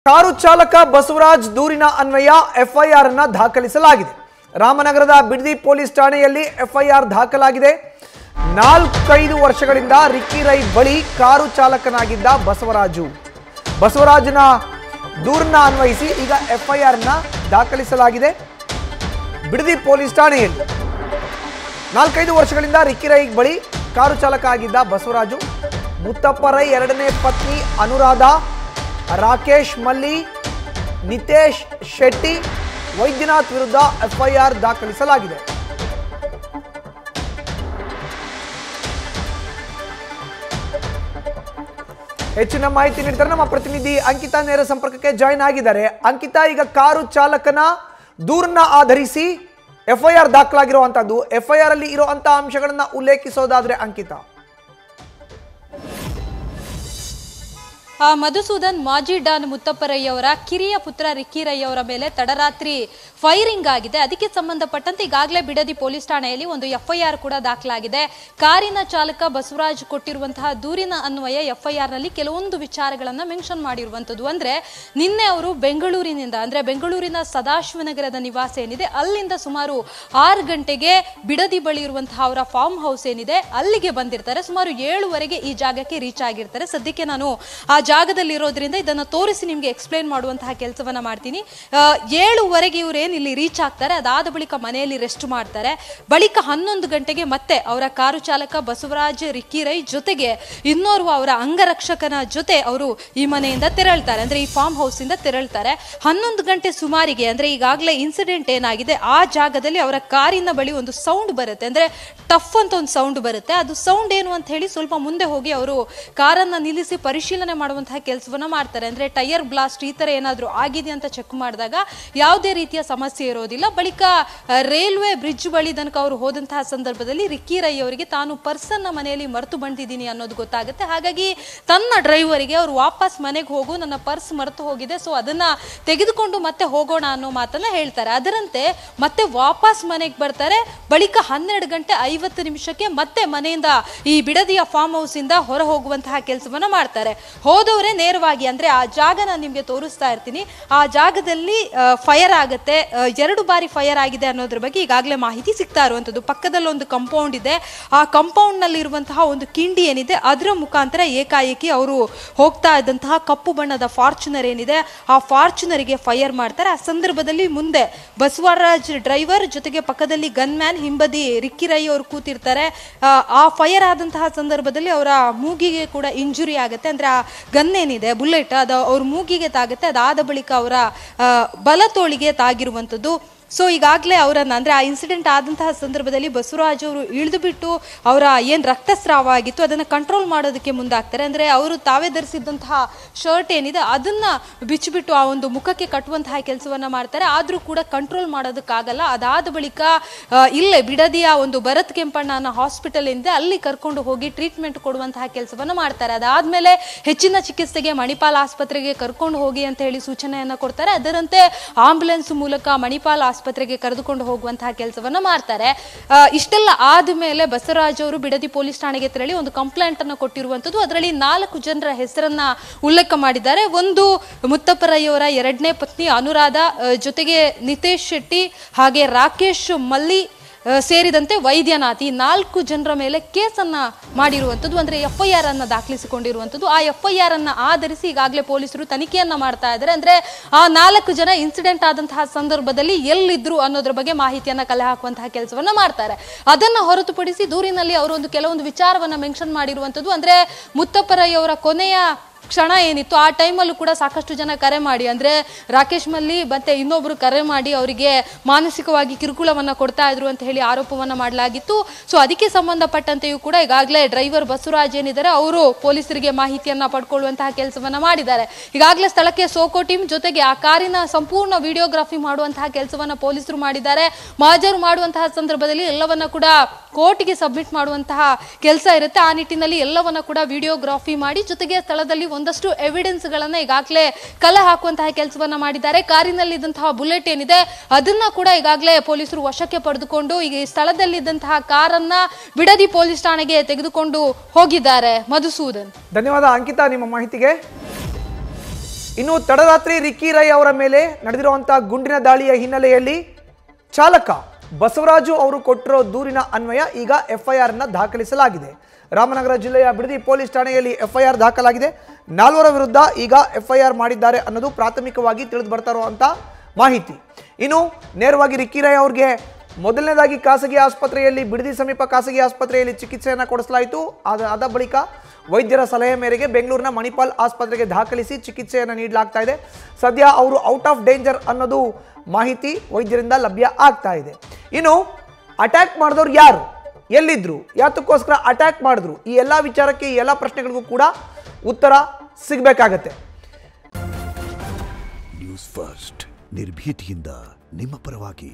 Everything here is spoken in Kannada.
ಕಾರು ಚಾಲಕ ಬಸವರಾಜ್ ದೂರಿನ ಅನ್ವಯ ಎಫ್ಐಆರ್ ಅನ್ನು ದಾಖಲಿಸಲಾಗಿದೆ. ರಾಮನಗರದ ಬಿಡದಿ ಪೊಲೀಸ್ ಠಾಣೆಯಲ್ಲಿ ಎಫ್ಐಆರ್ ದಾಖಲಾಗಿದೆ. 4-5 ವರ್ಷಗಳಿಂದ ರಿಕ್ಕಿ ರೈ ಬಳಿ ಕಾರು ಚಾಲಕನಾಗಿದ್ದ ಬಸವರಾಜನ ದೂರನ್ನ ಅನ್ವಯಿಸಿ ಈಗ ಎಫ್ಐಆರ್ ಅನ್ನು ದಾಖಲಿಸಲಾಗಿದೆ. ಬಿಡದಿ ಪೊಲೀಸ್ ಠಾಣೆಯಲ್ಲಿ 4-5 ವರ್ಷಗಳಿಂದ ರಿಕ್ಕಿ ರೈ ಬಳಿ ಕಾರು ಚಾಲಕ ಆಗಿದ್ದ ಬಸವರಾಜು, ಮುತ್ತಪ್ಪ ರೈ ಎರಡನೇ ಪತ್ನಿ ಅನುರಾಧ, ರಾಕೇಶ್ ಮಲ್ಲಿ, ನಿತೇಶ್ ಶೆಟ್ಟಿ, ವೈದ್ಯನಾಥ್ ವಿರುದ್ಧ ಎಫ್ಐಆರ್ ದಾಖಲಿಸಲಾಗಿದೆ. ಹೆಚ್ಚಿನ ಮಾಹಿತಿ ನೀಡ್ತಾರೆ ನಮ್ಮ ಪ್ರತಿನಿಧಿ ಅಂಕಿತಾ. ನೇರ ಸಂಪರ್ಕಕ್ಕೆ ಜಾಯಿನ್ ಆಗಿದ್ದಾರೆ. ಅಂಕಿತಾ, ಈಗ ಕಾರು ಚಾಲಕನ ದೂರನ್ನ ಆಧರಿಸಿ ಎಫ್ಐಆರ್ ದಾಖಲಾಗಿರುವಂತದ್ದು, ಎಫ್ಐಆರ್ ಅಲ್ಲಿ ಇರುವಂತಹ ಅಂಶಗಳನ್ನ ಉಲ್ಲೇಖಿಸೋದಾದ್ರೆ ಅಂಕಿತಾ. ಮಧುಸೂದನ್ ಮಾಜಿ ಡಾನ್ ಮುತ್ತಪ್ಪ ರೈ ಅವರ ಕಿರಿಯ ಪುತ್ರ ರಿಕ್ಕಿ ರೈ ಅವರ ಮೇಲೆ ತಡರಾತ್ರಿ ಫೈರಿಂಗ್ ಆಗಿದೆ. ಅದಕ್ಕೆ ಸಂಬಂಧಪಟ್ಟಂತೆ ಈಗಾಗಲೇ ಬಿಡದಿ ಪೊಲೀಸ್ ಠಾಣೆಯಲ್ಲಿ ಒಂದು ಎಫ್ಐಆರ್ ಕೂಡ ದಾಖಲಾಗಿದೆ. ಕಾರಿನ ಚಾಲಕ ಬಸವರಾಜ್ ಕೊಟ್ಟಿರುವಂತಹ ದೂರಿನ ಅನ್ವಯ ಎಫ್ಐಆರ್ ನಲ್ಲಿ ಕೆಲವೊಂದು ವಿಚಾರಗಳನ್ನ ಮೆನ್ಷನ್ ಮಾಡಿರುವಂತದ್ದು. ಅಂದ್ರೆ ನಿನ್ನೆ ಅವರು ಬೆಂಗಳೂರಿನಿಂದ, ಅಂದ್ರೆ ಬೆಂಗಳೂರಿನ ಸದಾಶಿವನಗರದ ನಿವಾಸ ಏನಿದೆ ಅಲ್ಲಿಂದ ಸುಮಾರು 6 ಗಂಟೆಗೆ ಬಿಡದಿ ಬಳಿ ಇರುವಂತಹ ಅವರ ಫಾರ್ಮ್ ಹೌಸ್ ಏನಿದೆ ಅಲ್ಲಿಗೆ ಬಂದಿರ್ತಾರೆ. ಸುಮಾರು 7:15 ಈ ಜಾಗಕ್ಕೆ ರೀಚ್ ಆಗಿರ್ತಾರೆ. ಸದ್ಯಕ್ಕೆ ನಾನು ಆ ಜಾಗದಲ್ಲಿ ಇರೋದ್ರಿಂದ ಇದನ್ನ ತೋರಿಸಿ ನಿಮ್ಗೆ ಎಕ್ಸ್ಪ್ಲೇನ್ ಮಾಡುವಂತಹ ಕೆಲಸವನ್ನ ಮಾಡ್ತೀನಿ. 7:15 ಇವ್ರೇನ್ ಇಲ್ಲಿ ರೀಚ್ ಆಗ್ತಾರೆ. ಅದಾದ ಬಳಿಕ ಮನೆಯಲ್ಲಿ ರೆಸ್ಟ್ ಮಾಡ್ತಾರೆ. ಬಳಿಕ 11 ಗಂಟೆಗೆ ಮತ್ತೆ ಅವರ ಕಾರು ಚಾಲಕ ಬಸವರಾಜ್ ರಿಕ್ಕಿ ರೈ ಜೊತೆಗೆ ಇನ್ನೋರ್ವ ಅವರ ಅಂಗರಕ್ಷಕನ ಜೊತೆ ಅವರು ಈ ಮನೆಯಿಂದ ತೆರಳ್ತಾರೆ, ಅಂದ್ರೆ ಈ ಫಾರ್ಮ್ ಹೌಸ್ ಇಂದ ತೆರಳ್ತಾರೆ. 11 ಗಂಟೆ ಸುಮಾರಿಗೆ, ಅಂದ್ರೆ ಈಗಾಗಲೇ ಇನ್ಸಿಡೆಂಟ್ ಏನಾಗಿದೆ ಆ ಜಾಗದಲ್ಲಿ ಅವರ ಕಾರಿನ ಬಳಿ ಒಂದು ಸೌಂಡ್ ಬರುತ್ತೆ, ಅಂದ್ರೆ ಟಫ್ ಅಂತ ಒಂದು ಸೌಂಡ್ ಬರುತ್ತೆ. ಅದು ಸೌಂಡ್ ಏನು ಅಂತ ಹೇಳಿ ಸ್ವಲ್ಪ ಮುಂದೆ ಹೋಗಿ ಅವರು ಕಾರನ್ನ ನಿಲ್ಲಿಸಿ ಪರಿಶೀಲನೆ ಮಾಡುವಂತಹ ಕೆಲಸವನ್ನ ಮಾಡ್ತಾರೆ. ಅಂದ್ರೆ ಟೈರ್ ಬ್ಲಾಸ್ಟ್ ಈ ತರ ಏನಾದ್ರೂ ಆಗಿದೆ ಅಂತ ಚೆಕ್ ಮಾಡಿದಾಗ ಯಾವುದೇ ರೀತಿಯ ಸಮಸ್ಯೆ ಇರೋದಿಲ್ಲ. ಬಳಿಕ ರೈಲ್ವೆ ಬ್ರಿಡ್ಜ್ ಬಳಿ ತನಕ ಅವರು ಹೋದಂತಹ ಸಂದರ್ಭದಲ್ಲಿ ರಿಕ್ಕಿ ರೈ ಅವರಿಗೆ ತಾನು ಪರ್ಸನ್ನ ಮನೆಯಲ್ಲಿ ಮರೆತು ಬಂದಿದ್ದೀನಿ ಅನ್ನೋದು ಗೊತ್ತಾಗುತ್ತೆ. ಹಾಗಾಗಿ ತನ್ನ ಡ್ರೈವರಿಗೆ ಅವರು ವಾಪಸ್ ಮನೆಗೆ ಹೋಗು, ನನ್ನ ಪರ್ಸ್ ಮರೆತು ಹೋಗಿದೆ, ಸೊ ಅದನ್ನ ತೆಗೆದುಕೊಂಡು ಮತ್ತೆ ಹೋಗೋಣ ಅನ್ನೋ ಮಾತನ್ನ ಹೇಳ್ತಾರೆ. ಅದರಂತೆ ಮತ್ತೆ ವಾಪಸ್ ಮನೆಗೆ ಬರ್ತಾರೆ. ಬಳಿಕ 12:50 ಮತ್ತೆ ಮನೆಯಿಂದ ಈ ಬಿಡದಿಯ ಫಾರ್ಮ್ ಹೌಸ್ ಇಂದ ಹೊರ ಹೋಗುವಂತಹ ಕೆಲಸವನ್ನ ಮಾಡ್ತಾರೆ. ಹೋದವರೇ ನೇರವಾಗಿ, ಅಂದ್ರೆ ಆ ಜಾಗ ನಾನು ನಿಮ್ಗೆ ತೋರಿಸ್ತಾ ಇರ್ತೀನಿ, ಆ ಜಾಗದಲ್ಲಿ ಫೈರ್ ಆಗುತ್ತೆ. 2 ಬಾರಿ ಫೈರ್ ಆಗಿದೆ ಅನ್ನೋದ್ರ ಬಗ್ಗೆ ಈಗಾಗಲೇ ಮಾಹಿತಿ ಸಿಗ್ತಾ ಇರುವಂತದ್ದು. ಪಕ್ಕದಲ್ಲಿ ಒಂದು ಕಂಪೌಂಡ್ ಇದೆ. ಆ ಕಂಪೌಂಡ್ ನಲ್ಲಿ ಇರುವಂತಹ ಒಂದು ಕಿಂಡಿ ಏನಿದೆ ಅದರ ಮುಖಾಂತರ ಏಕಾಏಕಿ ಅವರು ಹೋಗ್ತಾ ಇದ್ದಂತಹ ಕಪ್ಪು ಬಣ್ಣದ ಫಾರ್ಚುನರ್ ಏನಿದೆ ಆ ಫಾರ್ಚುನರ್ಗೆ ಫೈರ್ ಮಾಡ್ತಾರೆ. ಆ ಸಂದರ್ಭದಲ್ಲಿ ಮುಂದೆ ಬಸವರಾಜ್ ಡ್ರೈವರ್ ಜೊತೆಗೆ ಪಕ್ಕದಲ್ಲಿ ಗನ್ ಮ್ಯಾನ್, ಹಿಂಬದಿ ರಿಕ್ಕಿ ರೈ ಅವರು ಕೂತಿರ್ತಾರೆ. ಆ ಫೈರ್ ಆದಂತಹ ಸಂದರ್ಭದಲ್ಲಿ ಅವರ ಮೂಗಿಗೆ ಕೂಡ ಇಂಜುರಿ ಆಗುತ್ತೆ. ಅಂದ್ರೆ ಆ ಗನ್ ಏನಿದೆ ಬುಲೆಟ್ ಅದು ಅವ್ರ ಮೂಗಿಗೆ ತಾಗುತ್ತೆ. ಅದಾದ ಬಳಿಕ ಅವರ ಬಲ ತೋಳಿಗೆ ತಾಗಿರುವಂಥದ್ದು. ಸೊ ಈಗಾಗಲೇ ಅವರನ್ನ, ಅಂದ್ರೆ ಆ ಇನ್ಸಿಡೆಂಟ್ ಆದಂತಹ ಸಂದರ್ಭದಲ್ಲಿ ಬಸವರಾಜ್ ಅವರು ಇಳಿದು ಬಿಟ್ಟು ಅವರ ಏನ್ ರಕ್ತಸ್ರಾವ ಆಗಿತ್ತು ಅದನ್ನ ಕಂಟ್ರೋಲ್ ಮಾಡೋದಕ್ಕೆ ಮುಂದಾಗ್ತಾರೆ. ಅಂದ್ರೆ ಅವರು ತಾವೇ ಧರಿಸಿದಂತಹ ಶರ್ಟ್ ಏನಿದೆ ಅದನ್ನ ಬಿಚ್ಚಿಬಿಟ್ಟು ಆ ಒಂದು ಮುಖಕ್ಕೆ ಕಟ್ಟುವಂತಹ ಕೆಲಸವನ್ನ ಮಾಡ್ತಾರೆ. ಆದ್ರೂ ಕೂಡ ಕಂಟ್ರೋಲ್ ಮಾಡೋದಕ್ಕಾಗಲ್ಲ. ಅದಾದ ಬಳಿಕ ಇಲ್ಲೇ ಬಿಡದಿಯ ಒಂದು ಭರತ್ ಕೆಂಪಣ್ಣ ಅನ್ನೋ ಹಾಸ್ಪಿಟಲ್ ಏನಿದೆ ಅಲ್ಲಿ ಕರ್ಕೊಂಡು ಹೋಗಿ ಟ್ರೀಟ್ಮೆಂಟ್ ಕೊಡುವಂತಹ ಕೆಲಸವನ್ನ ಮಾಡ್ತಾರೆ. ಅದಾದ್ಮೇಲೆ ಹೆಚ್ಚಿನ ಚಿಕಿತ್ಸೆಗೆ ಮಣಿಪಾಲ್ ಆಸ್ಪತ್ರೆಗೆ ಕರ್ಕೊಂಡು ಹೋಗಿ ಅಂತ ಹೇಳಿ ಸೂಚನೆಯನ್ನ ಕೊಡ್ತಾರೆ. ಅದರಂತೆ ಆಂಬುಲೆನ್ಸ್ ಮೂಲಕ ಮಣಿಪಾಲ್ ಆಸ್ಪತ್ರೆಗೆ ಕರೆದುಕೊಂಡು ಹೋಗುವಂತಹ ಕೆಲಸವನ್ನ ಮಾಡ್ತಾರೆ. ಇಷ್ಟೆಲ್ಲ ಆದ್ಮೇಲೆ ಬಸವರಾಜ್ ಅವರು ಬಿಡದಿ ಪೊಲೀಸ್ ಠಾಣೆಗೆ ತೆರಳಿ ಒಂದು ಕಂಪ್ಲೇಂಟ್ ಅನ್ನು ಕೊಟ್ಟಿರುವಂತದ್ದು. ಅದರಲ್ಲಿ 4 ಜನರ ಹೆಸರನ್ನ ಉಲ್ಲೇಖ ಮಾಡಿದ್ದಾರೆ. ಒಂದು ಮುತ್ತಪ್ಪ ರೈ ಅವರ ಎರಡನೇ ಪತ್ನಿ ಅನುರಾಧ, ಜೊತೆಗೆ ನಿತೇಶ್ ಶೆಟ್ಟಿ, ಹಾಗೆ ರಾಕೇಶ್ ಮಲ್ಲಿ ಸೇರಿದಂತೆ ವೈದ್ಯನಾಥ್, ಈ 4 ಜನರ ಮೇಲೆ ಕೇಸನ್ನ ಮಾಡಿರುವಂಥದ್ದು, ಅಂದ್ರೆ ಎಫ್ಐಆರ್ ಅನ್ನ ದಾಖಲಿಸಿಕೊಂಡಿರುವಂಥದ್ದು. ಆ ಎಫ್ಐಆರ್ ಅನ್ನ ಆಧರಿಸಿ ಈಗಾಗಲೇ ಪೊಲೀಸರು ತನಿಖೆಯನ್ನ ಮಾಡ್ತಾ ಇದ್ದಾರೆ. ಅಂದ್ರೆ ಆ 4 ಜನ ಇನ್ಸಿಡೆಂಟ್ ಆದಂತಹ ಸಂದರ್ಭದಲ್ಲಿ ಎಲ್ಲಿದ್ರು ಅನ್ನೋದ್ರ ಬಗ್ಗೆ ಮಾಹಿತಿಯನ್ನ ಕಲೆ ಹಾಕುವಂತಹ ಕೆಲಸವನ್ನ ಮಾಡ್ತಾರೆ. ಅದನ್ನ ಹೊರತುಪಡಿಸಿ ದೂರಿನಲ್ಲಿ ಅವರು ಕೆಲವೊಂದು ವಿಚಾರವನ್ನ ಮೆನ್ಷನ್ ಮಾಡಿರುವಂಥದ್ದು. ಅಂದ್ರೆ ಮುತ್ತಪ್ಪ ರೈ ಅವರ ಕೊನೆಯ ಕ್ಷಣ ಏನಿತ್ತು ಆ ಟೈಮಲ್ಲೂ ಕೂಡ ಸಾಕಷ್ಟು ಜನ ಕರೆ ಮಾಡಿ, ಅಂದ್ರೆ ರಾಕೇಶ್ ಮಲ್ಲಿ ಮತ್ತೆ ಇನ್ನೊಬ್ರು ಕರೆ ಮಾಡಿ ಅವರಿಗೆ ಮಾನಸಿಕವಾಗಿ ಕಿರುಕುಳವನ್ನ ಕೊಡ್ತಾ ಇದ್ರು ಅಂತ ಹೇಳಿ ಆರೋಪವನ್ನ ಮಾಡಲಾಗಿತ್ತು. ಸೊ ಅದಕ್ಕೆ ಸಂಬಂಧಪಟ್ಟಂತೆಯೂ ಕೂಡ ಈಗಾಗಲೇ ಡ್ರೈವರ್ ಬಸವರಾಜ್ ಏನಿದ್ದಾರೆ ಅವರು ಪೊಲೀಸರಿಗೆ ಮಾಹಿತಿಯನ್ನ ಪಡ್ಕೊಳ್ಳುವಂತಹ ಕೆಲಸವನ್ನ ಮಾಡಿದ್ದಾರೆ. ಈಗಾಗಲೇ ಸ್ಥಳಕ್ಕೆ ಸೋಕೋ ಟೀಮ್ ಜೊತೆಗೆ ಆ ಕಾರಿನ ಸಂಪೂರ್ಣ ವಿಡಿಯೋಗ್ರಫಿ ಮಾಡುವಂತಹ ಕೆಲಸವನ್ನ ಪೊಲೀಸರು ಮಾಡಿದ್ದಾರೆ. ಮಹಜರು ಮಾಡುವಂತಹ ಸಂದರ್ಭದಲ್ಲಿ ಎಲ್ಲವನ್ನ ಕೂಡ ಕೋರ್ಟ್ಗೆ ಸಬ್ಮಿಟ್ ಮಾಡುವಂತಹ ಕೆಲಸ ಇರುತ್ತೆ. ಆ ನಿಟ್ಟಿನಲ್ಲಿ ಎಲ್ಲವನ್ನ ಕೂಡ ವಿಡಿಯೋಗ್ರಫಿ ಮಾಡಿ ಜೊತೆಗೆ ಸ್ಥಳದಲ್ಲಿ ಒಂದಷ್ಟು ಎವಿಡೆನ್ಸ್ ಗಳನ್ನ ಈಗಾಗಲೇ ಕಲೆ ಹಾಕುವಂತಹ ಕೆಲಸವನ್ನ ಮಾಡಿದ್ದಾರೆ. ಕಾರಿನಲ್ಲಿ ಇದ್ದಂತಹ ಬುಲೆಟ್ ಏನಿದೆ ಅದನ್ನ ಕೂಡ ಈಗಾಗಲೇ ಪೊಲೀಸರು ವಶಕ್ಕೆ ಪಡೆದುಕೊಂಡು ಈಗ ಸ್ಥಳದಲ್ಲಿದ್ದಂತಹ ಕಾರನ್ನ ಬಿಡದಿ ಪೊಲೀಸ್ ಠಾಣೆಗೆ ತೆಗೆದುಕೊಂಡು ಹೋಗಿದ್ದಾರೆ. ಮಧುಸೂದನ್, ಧನ್ಯವಾದ ಅಂಕಿತಾ ನಿಮ್ಮ ಮಾಹಿತಿಗೆ. ಇನ್ನು ತಡರಾತ್ರಿ ರಿಕ್ಕಿ ರೈ ಅವರ ಮೇಲೆ ನಡೆದಿರುವಂತಹ ಗುಂಡಿನ ದಾಳಿಯ ಹಿನ್ನೆಲೆಯಲ್ಲಿ ಚಾಲಕ ಬಸವರಾಜು ಅವರು ಕೊಟ್ಟಿರೋ ದೂರಿನ ಅನ್ವಯ ಈಗ ಎಫ್ಐಆರ್ ಅನ್ನು ದಾಖಲಿಸಲಾಗಿದೆ. ರಾಮನಗರ ಜಿಲ್ಲೆಯ ಬಿಡದಿ ಪೊಲೀಸ್ ಠಾಣೆಯಲ್ಲಿ ಎಫ್ಐಆರ್ ದಾಖಲಾಗಿದೆ. 4 ವಿರುದ್ಧ ಈಗ ಎಫ್ಐಆರ್ ಮಾಡಿದ್ದಾರೆ ಅನ್ನೋದು ಪ್ರಾಥಮಿಕವಾಗಿ ತಿಳಿದು ಬರ್ತಾ ಇರುವಂತ ಮಾಹಿತಿ. ಇನ್ನು ನೇರವಾಗಿ ರಿಕ್ಕಿ ರೈ ಅವ್ರಿಗೆ ಮೊದಲನೇದಾಗಿ ಖಾಸಗಿ ಆಸ್ಪತ್ರೆಯಲ್ಲಿ ಬಿಡದಿ ಸಮೀಪ ಖಾಸಗಿ ಆಸ್ಪತ್ರೆಯಲ್ಲಿ ಚಿಕಿತ್ಸೆಯನ್ನು ಕೊಡಿಸಲಾಯಿತು. ಅದ ಬಳಿಕ ವೈದ್ಯರ ಸಲಹೆ ಮೇರೆಗೆ ಬೆಂಗಳೂರಿನ ಮಣಿಪಾಲ್ ಆಸ್ಪತ್ರೆಗೆ ದಾಖಲಿಸಿ ಚಿಕಿತ್ಸೆಯನ್ನು ನೀಡಲಾಗ್ತಾ ಇದೆ. ಸದ್ಯ ಅವರು ಔಟ್ ಆಫ್ ಡೇಂಜರ್ ಅನ್ನೋದು ಮಾಹಿತಿ ವೈದ್ಯರಿಂದ ಲಭ್ಯ ಆಗ್ತಾ ಇದೆ. ಇನ್ನು ಅಟ್ಯಾಕ್ ಮಾಡಿದವರು ಯಾರು, ಎಲ್ಲಿದ್ರು, ಯಾತಕ್ಕೋಸ್ಕರ ಅಟ್ಯಾಕ್ ಮಾಡಿದ್ರು, ಈ ಎಲ್ಲ ವಿಚಾರಕ್ಕೆ ಈ ಎಲ್ಲ ಪ್ರಶ್ನೆಗಳಿಗೂ ಕೂಡ ಉತ್ತರ ಸಿಗಬೇಕಾಗತ್ತೆ. ನ್ಯೂಸ್ ಫಸ್ಟ್ ನಿರ್ಭೀತಿಯಿಂದ ನಿಮ್ಮ ಪರವಾಗಿ.